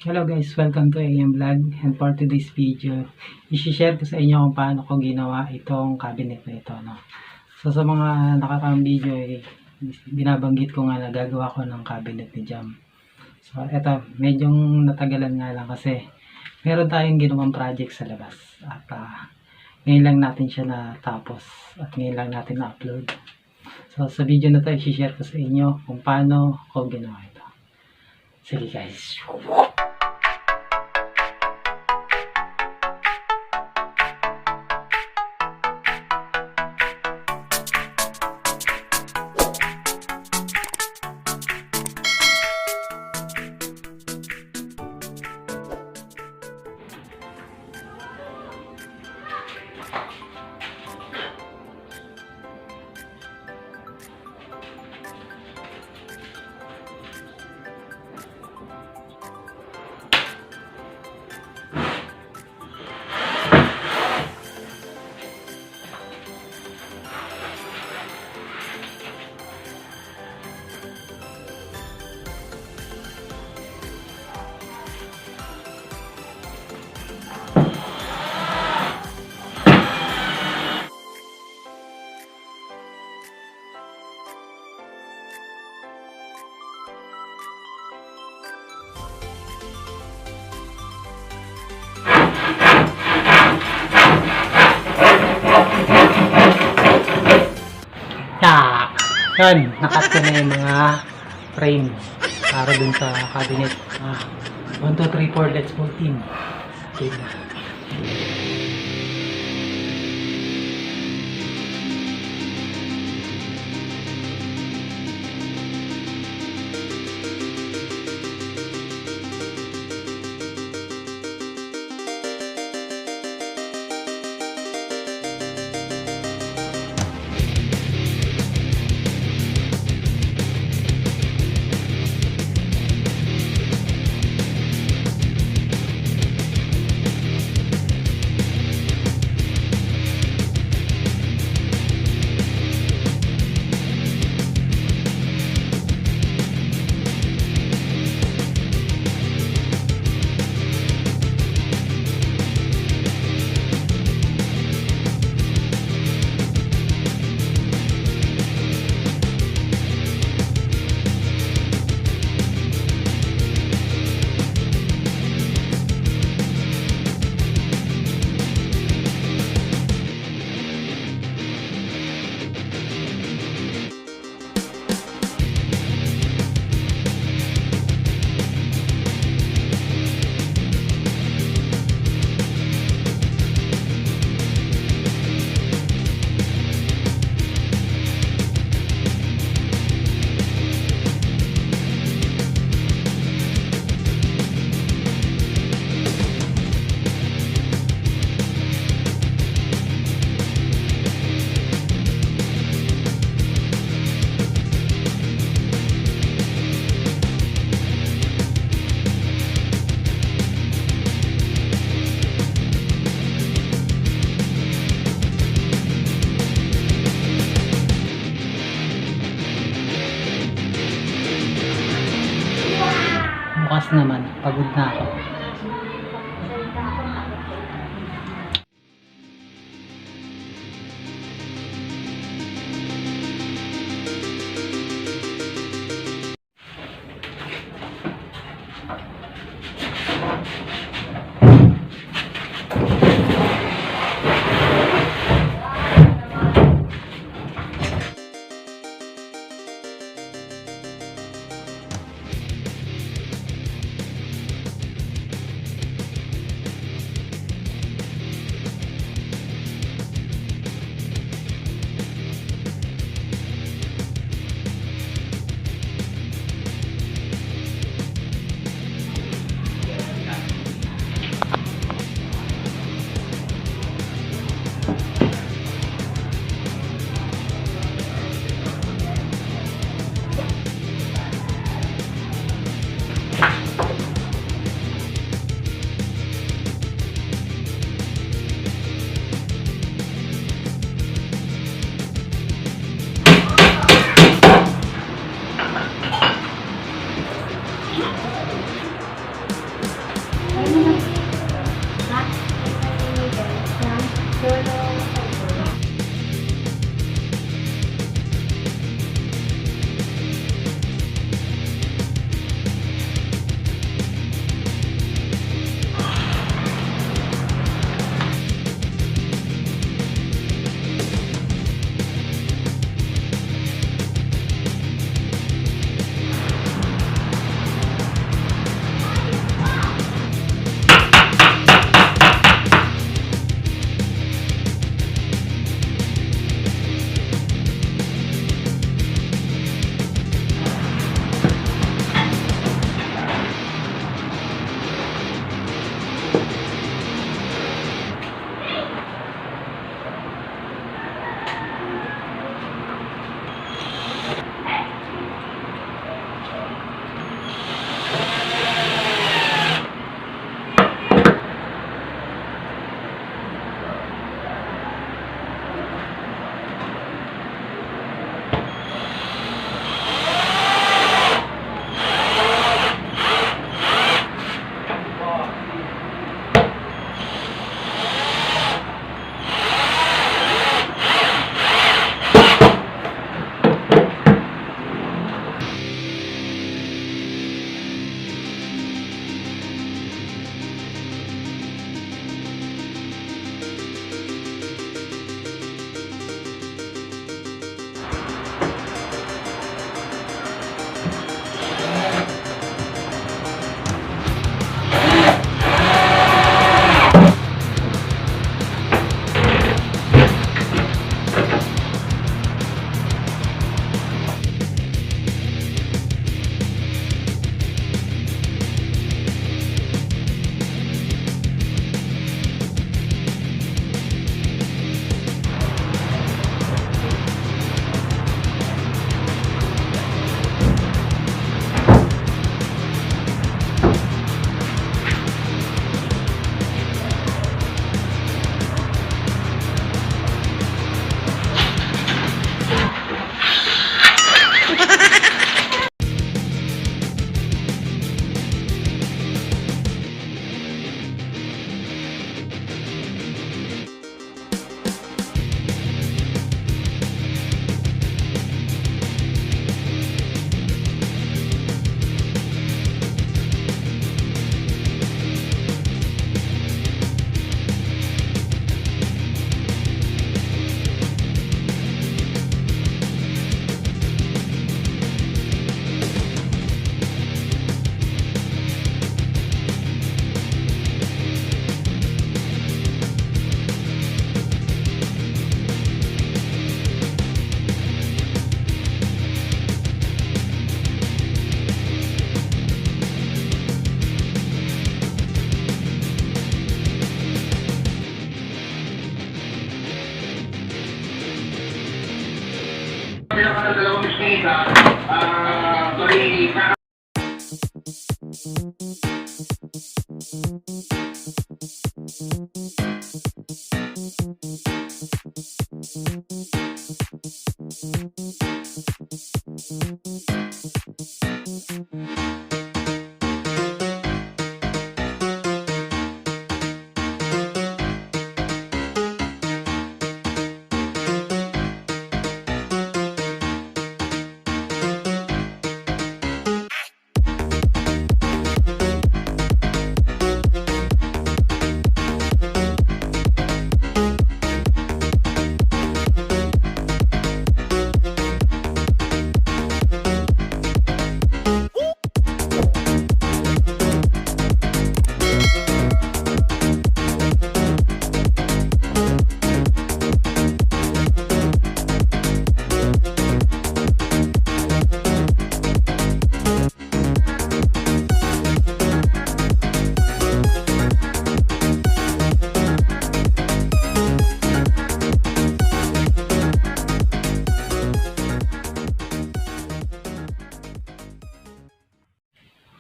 Hello guys, welcome to AM Vlog, and for today's video, i-share ko sa inyo kung paano ko ginawa itong cabinet na ito, no? So sa mga nakakang video, binabanggit ko nga na gagawa ko ng cabinet ni Jam. So eto, medyo natagalan nga lang kasi meron tayong ginawang project sa labas at ngayon lang natin siya natapos at ngayon lang natin na-upload. So sa video na to, i-share ko sa inyo kung paano ko ginawa ito. Sige guys. Yan, nakat ko na yung mga frame para dun sa cabinet. 1, 2, 3, 4, let's go team. Okay na. Bukas naman, pagod na ako.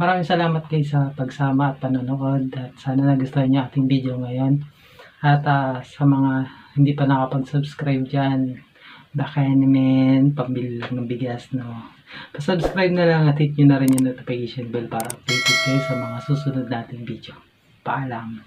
Maraming salamat guys sa pagsama at panonood at sana nagustuhan niyo ating video ngayon. At sa mga hindi pa nakapag-subscribe dyan, baka naman pambili lang ng bigas, no? Pa-subscribe na lang at hit nyo na rin yung notification bell para updated kayo sa mga susunod nating video. Paalam!